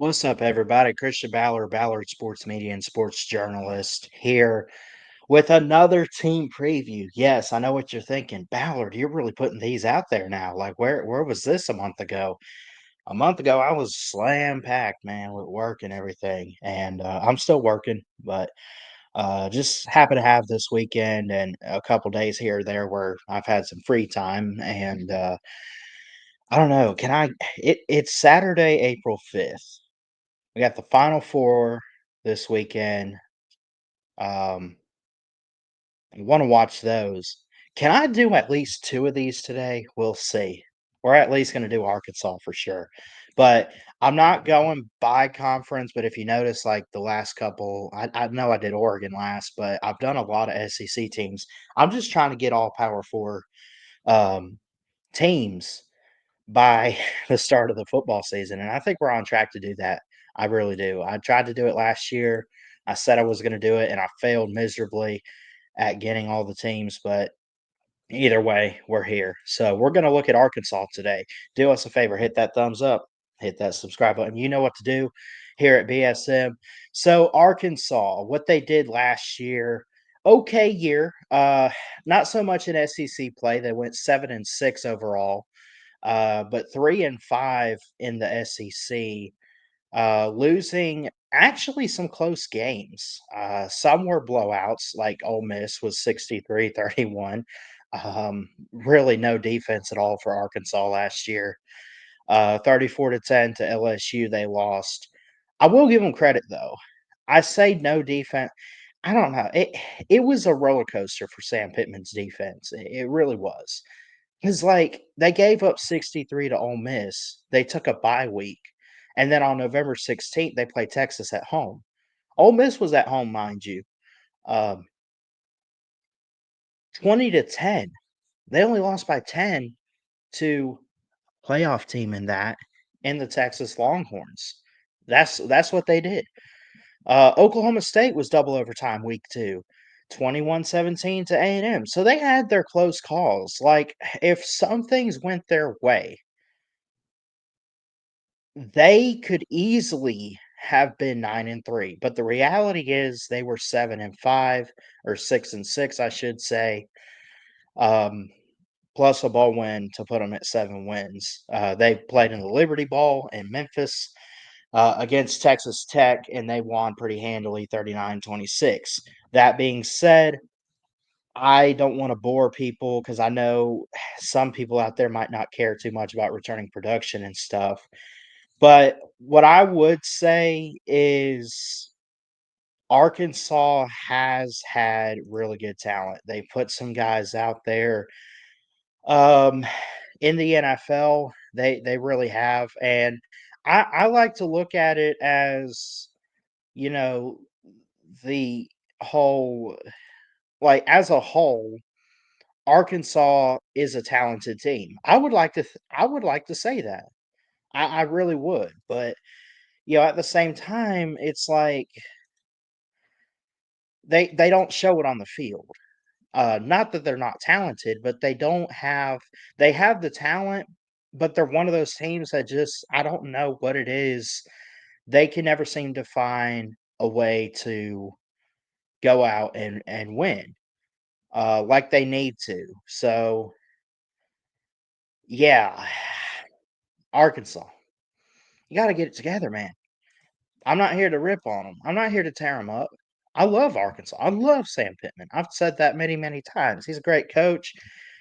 What's up, everybody? Christian Ballard, Ballard Sports Media and Sports Journalist, here with another team preview. Yes, I know what you're thinking. Ballard, you're really putting these out there now. Like, where was this a month ago? A month ago, I was slam packed, man, with work and everything, and I'm still working, but just happy to have this weekend and a couple days here or there where I've had some free time, and I don't know. Can I? It's Saturday, April 5th. We got the Final Four this weekend. Um, I want to watch those. Can I do at least two of these today? We'll see. We're at least going to do Arkansas for sure. But I'm not going by conference. But if you notice, like the last couple, I know I did Oregon last, but I've done a lot of SEC teams. I'm just trying to get all Power Four um, teams by the start of the football season, and I think we're on track to do that. I really do. I tried to do it last year. I said I was going to do it, and I failed miserably at getting all the teams, but either way, we're here. So we're going to look at Arkansas today. Do us a favor, hit that thumbs up, hit that subscribe button. You know what to do here at BSM. So Arkansas, what they did last year, okay year. Not so much in SEC play. They went 7-6 overall, but 3-5 in the SEC, losing actually some close games. Some were blowouts, like Ole Miss was 63-31. Really no defense at all for Arkansas last year. 34-10 to LSU, they lost. I will give them credit though. I say no defense. I don't know. It was a roller coaster for Sam Pittman's defense. It really was. Because, like, they gave up 63 to Ole Miss. They took a bye week, and then on November 16th, they play Texas at home. Ole Miss was at home, mind you, um, 20-10. They only lost by 10 to playoff team in that and the Texas Longhorns. That's what they did. Oklahoma State was double overtime week 2, 21-17 to A&M. So they had their close calls. Like, if some things went their way, they could easily have been 9-3, but the reality is they were 7-5 or 6-6, I should say, um, plus a bowl win to put them at 7 wins. They played in the Liberty Bowl in Memphis against Texas Tech, and they won pretty handily 39-26. That being said, I don't want to bore people because I know some people out there might not care too much about returning production and stuff. But what I would say is Arkansas has had really good talent. They put some guys out there um, in the NFL. They really have, and I like to look at it as you know the whole as a whole. Arkansas is a talented team. I would like to say that. I really would, but at the same time, it's like they don't show it on the field. Not that they're not talented, but they have the talent, but they're one of those teams that just I don't know what it is. They can never seem to find a way to go out and win like they need to. So yeah, Arkansas, you got to get it together, man. I'm not here to rip on them. I'm not here to tear them up. I love Arkansas. I love Sam Pittman. I've said that many, many times. He's a great coach.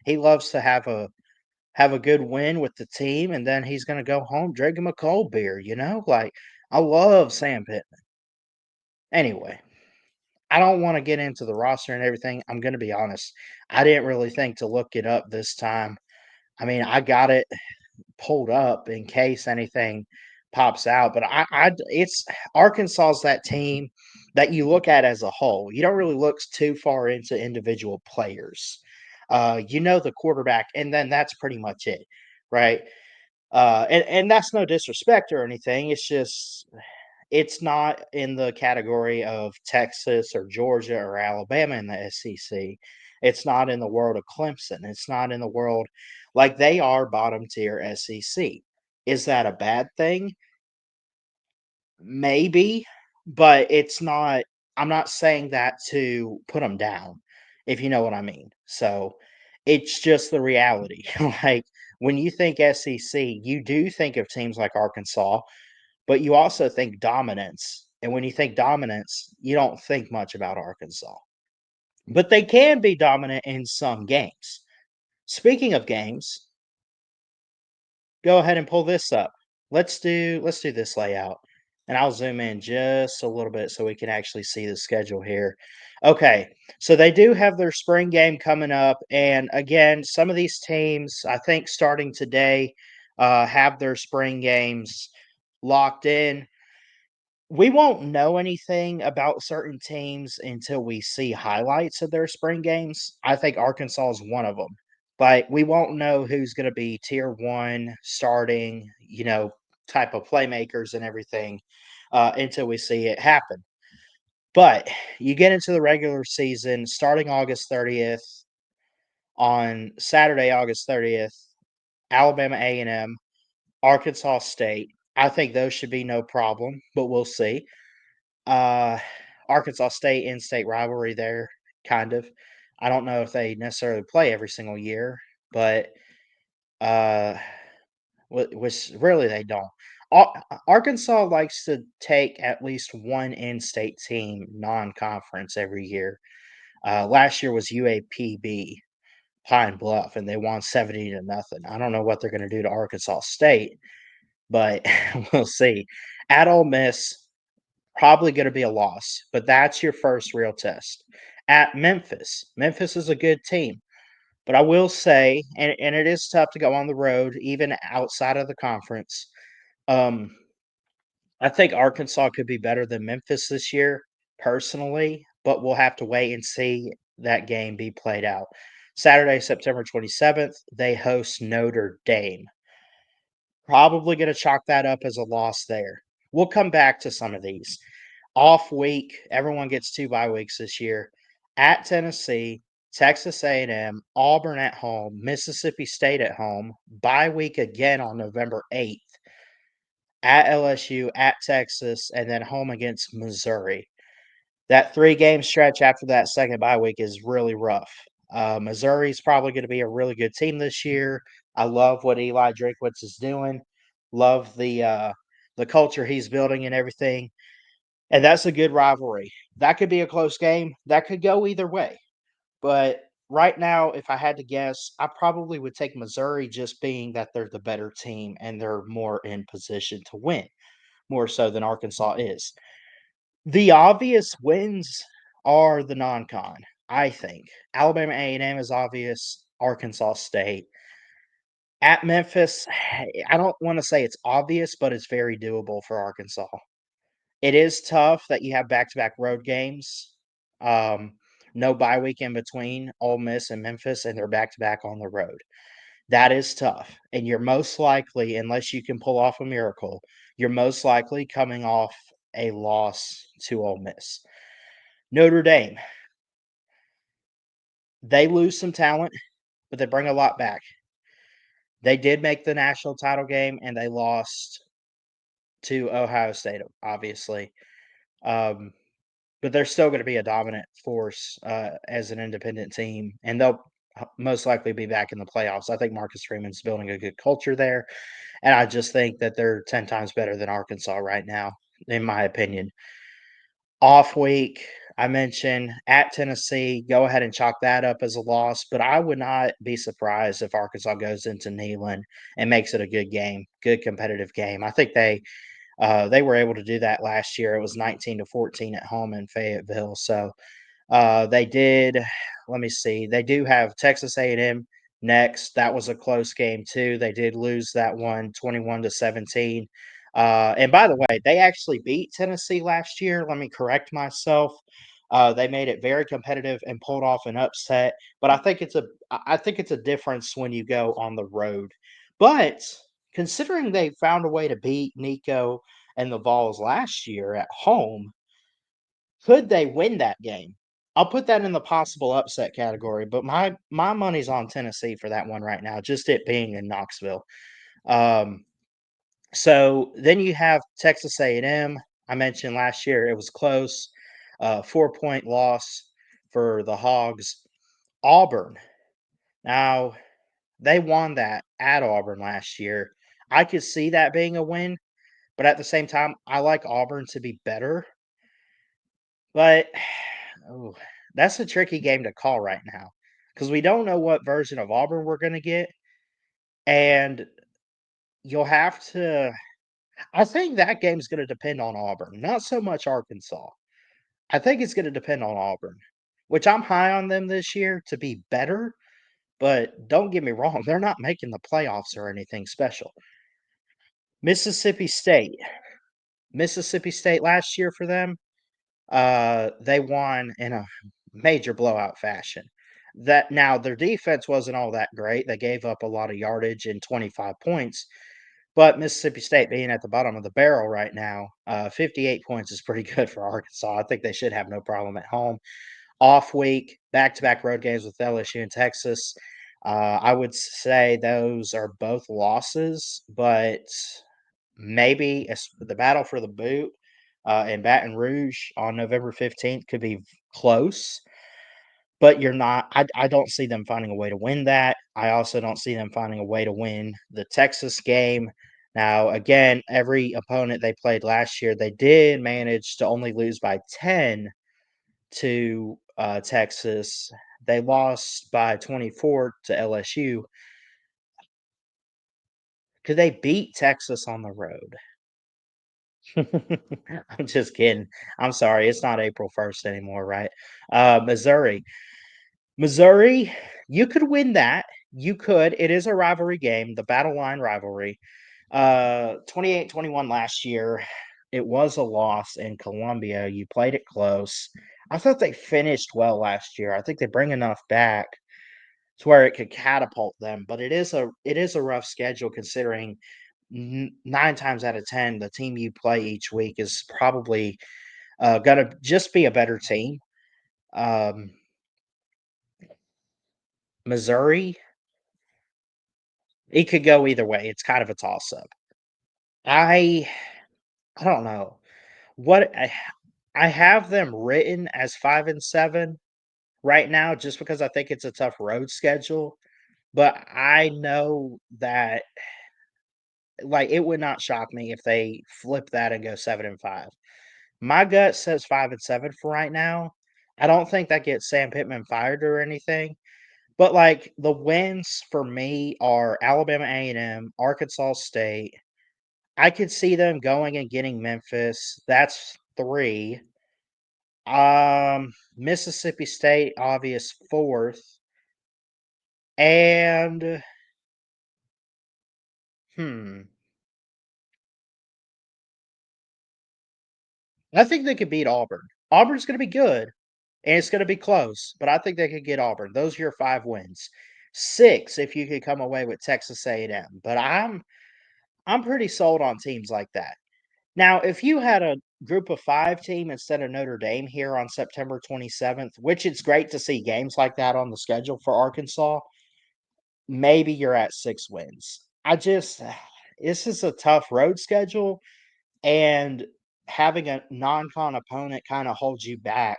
He loves to have a good win with the team, and then he's gonna go home drinking a cold beer, Like, I love Sam Pittman. Anyway, I don't wanna get into the roster and everything. I'm gonna be honest. I didn't really think to look it up this time. I mean, I got it pulled up in case anything pops out. But it's Arkansas's that team that you look at as a whole. You don't really look too far into individual players. The quarterback, and then that's pretty much it, right? And that's no disrespect or anything. It's just it's not in the category of Texas or Georgia or Alabama in the SEC. It's not in the world of Clemson. It's not in the world like they are bottom tier SEC. Is that a bad thing? Maybe, but it's not I'm not saying that to put them down, if you know what I mean. So, it's just the reality. Like, when you think SEC, you do think of teams like Arkansas, but you also think dominance, and when you think dominance, you don't think much about Arkansas. But they can be dominant in some games. Speaking of games, go ahead and pull this up. Let's do this layout, and I'll zoom in just a little bit so we can actually see the schedule here. Okay, so they do have their spring game coming up, and again, some of these teams, I think starting today, have their spring games locked in. We won't know anything about certain teams until we see highlights of their spring games. I think Arkansas is one of them. But we won't know who's gonna be tier 1 starting, type of playmakers and everything, until we see it happen. But you get into the regular season starting August 30th, on Saturday, August 30th, Alabama A&M, Arkansas State. I think those should be no problem, but we'll see. Uh, Arkansas State in-state rivalry there, kind of. I don't know if they necessarily play every single year, but, uh, which really they don't. Arkansas likes to take at least one in-state team non-conference every year. Last year was UAPB, Pine Bluff, and they won 70 to nothing. I don't know what they're gonna do to Arkansas State, but we'll see. At Ole Miss, probably gonna be a loss, but that's your first real test. At Memphis, Memphis is a good team, but I will say, and it is tough to go on the road even outside of the conference. um, I think Arkansas could be better than Memphis this year, personally, but we'll have to wait and see that game be played out. Saturday, September 27th, they host Notre Dame. Probably gonna chalk that up as a loss there. We'll come back to some of these. Off week, everyone gets 2 bye weeks this year. At Tennessee, Texas A&M, Auburn at home, Mississippi State at home, bye week again on November 8th, at LSU, at Texas, and then home against Missouri. That 3-game stretch after that second bye week is really rough. Missouri's probably gonna be a really good team this year. I love what Eli Drinkwitz is doing. Love the culture he's building and everything, and that's a good rivalry. That could be a close game. That could go either way. But right now, if I had to guess, I probably would take Missouri just being that they're the better team and they're more in position to win, more so than Arkansas is. The obvious wins are the non-con, I think. Alabama A&M is obvious, Arkansas State. At Memphis, I don't wanna say it's obvious, but it's very doable for Arkansas. It is tough that you have back-to-back road games, no bye week in between Ole Miss and Memphis, and they're back-to-back on the road. That is tough, and you're most likely, unless you can pull off a miracle, you're most likely coming off a loss to Ole Miss. Notre Dame, they lose some talent, but they bring a lot back. They did make the national title game, and they lost to Ohio State, obviously. Um, but they're still gonna be a dominant force, as an independent team, and they'll most likely be back in the playoffs. I think Marcus Freeman's building a good culture there, and I just think that they're 10 times better than Arkansas right now, in my opinion. Off week, I mentioned at Tennessee, go ahead and chalk that up as a loss, but I would not be surprised if Arkansas goes into Neyland and makes it a good game, good competitive game. I think they were able to do that last year. It was 19-14 at home in Fayetteville. So they did. Let me see. They do have Texas A&M next. That was a close game too. They did lose that one, 21-17. And by the way, they actually beat Tennessee last year. Let me correct myself. They made it very competitive and pulled off an upset. But I think it's a difference when you go on the road. But considering they found a way to beat Nico and the Vols last year at home, could they win that game? I'll put that in the possible upset category, but my money's on Tennessee for that one right now, just it being in Knoxville. Um, so then you have Texas A&M. I mentioned last year it was close, 4-point loss for the Hogs. Auburn. Now, they won that at Auburn last year. I could see that being a win, but at the same time, I like Auburn to be better. But oh, that's a tricky game to call right now because we don't know what version of Auburn we're going to get. And you'll have to, I think that game's going to depend on Auburn, not so much Arkansas. I think it's going to depend on Auburn, which I'm high on them this year to be better. But don't get me wrong, they're not making the playoffs or anything special. Mississippi State. Mississippi State last year for them, they won in a major blowout fashion. That now their defense wasn't all that great. They gave up a lot of yardage and 25 points, but Mississippi State being at the bottom of the barrel right now, 58 points is pretty good for Arkansas. I think they should have no problem at home. Off week, back-to-back road games with LSU and Texas. I would say those are both losses, but maybe the battle for the boot in Baton Rouge on November 15th could be close, but you're not. I don't see them finding a way to win that. I also don't see them finding a way to win the Texas game. Now, again, every opponent they played last year, they did manage to only lose by 10 to Texas. They lost by 24 to LSU. Could they beat Texas on the road? I'm just kidding. I'm sorry. It's not April 1st anymore, right? Missouri. Missouri, you could win that. You could. It is a rivalry game, the battle line rivalry. 28-21 last year. It was a loss in Columbia. You played it close. I thought they finished well last year. I think they bring enough back to where it could catapult them, but it is a rough schedule considering 9 times out of 10 the team you play each week is probably gonna just be a better team. Um, Missouri, it could go either way. It's kind of a toss up. I I don't know. What I have them written as 5 and 7 right now just because I think it's a tough road schedule, but I know that like it would not shock me if they flip that and go 7 and 5. My gut says 5 and 7 for right now. I don't think that gets Sam Pittman fired or anything. But, like, the wins for me are Alabama A&M, Arkansas State. I could see them going and getting Memphis. That's 3. Mississippi State, obvious 4th. And, hmm, I think they could beat Auburn. Auburn's gonna be good, and it's gonna be close, but I think they could get Auburn. Those are your 5 wins. 6 if you could come away with Texas A&M, but I'm pretty sold on teams like that. Now, if you had a group of 5 team instead of Notre Dame here on September 27th, which it's great to see games like that on the schedule for Arkansas, maybe you're at 6 wins. I just this is a tough road schedule, and having a non-con opponent kinda holds you back,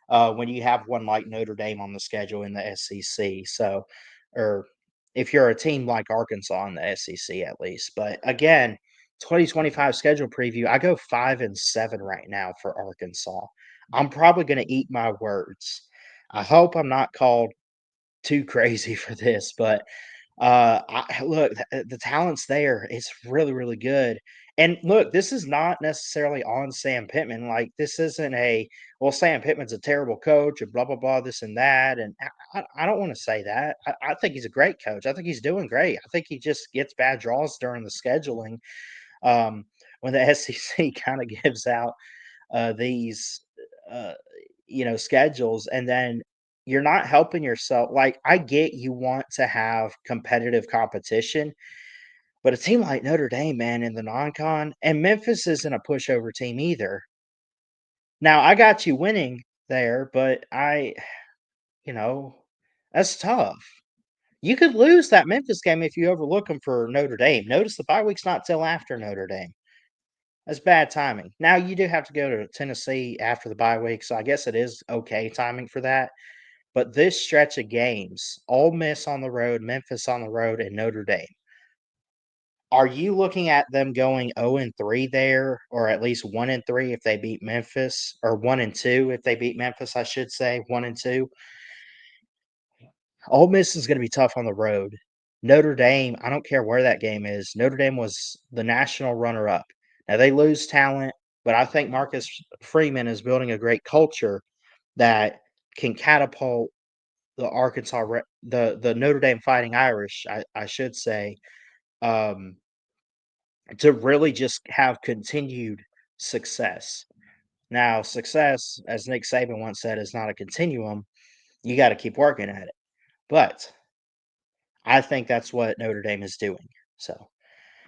when you have one like Notre Dame on the schedule in the SEC, so or if you're a team like Arkansas in the SEC at least, but again, 2025 schedule preview, I go 5 and 7 right now for Arkansas. I'm probably gonna eat my words. I hope I'm not called too crazy for this, but I look, the talent's there. It's really, really good. And look, this is not necessarily on Sam Pittman. Like, this isn't well, Sam Pittman's a terrible coach and blah, blah, blah, this and that. And I don't want to say that. I think he's a great coach. I think he's doing great. I think he just gets bad draws during the scheduling when the SEC kind of gives out these, uh, schedules, and then you're not helping yourself. Like, I get you want to have competitive competition, but a team like Notre Dame, man, in the non-con, and Memphis isn't a pushover team either. Now, I got you winning there, but you know, that's tough. You could lose that Memphis game if you overlook them for Notre Dame. Notice the bye week's not till after Notre Dame. That's bad timing. Now you do have to go to Tennessee after the bye week, so I guess it is okay timing for that. But this stretch of games, Ole Miss on the road, Memphis on the road, and Notre Dame. Are you looking at them going 0-3 there, or at least 1-3 if they beat Memphis, or 1-2 if they beat Memphis, I should say, 1-2? Ole Miss is gonna be tough on the road. Notre Dame, I don't care where that game is. Notre Dame was the national runner-up. Now they lose talent, but I think Marcus Freeman is building a great culture that can catapult the Arkansas Re the Notre Dame Fighting Irish, I should say, um, to really just have continued success. Now, success, as Nick Saban once said, is not a continuum. You gotta keep working at it. But I think that's what Notre Dame is doing. So,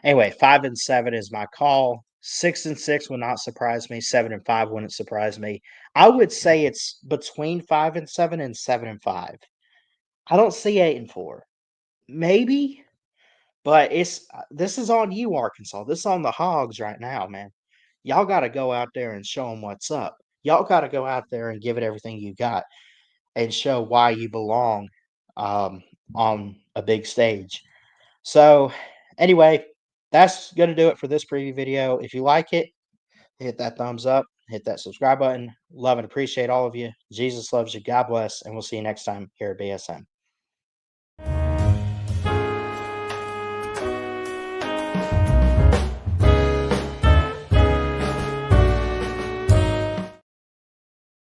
anyway, 5-7 is my call. 6-6 would not surprise me. 7-5 wouldn't surprise me. I would say it's between 5-7 and 7-5. I don't see 8-4. Maybe, but it's this is on you, Arkansas. This is on the Hogs right now, man. Y'all got to go out there and show them what's up. Y'all got to go out there and give it everything you got and show why you belong um, on a big stage. So, anyway, that's going to do it for this preview video. If you like it, hit that thumbs up, hit that subscribe button. Love and appreciate all of you. Jesus loves you. God bless. And we'll see you next time here at BSM.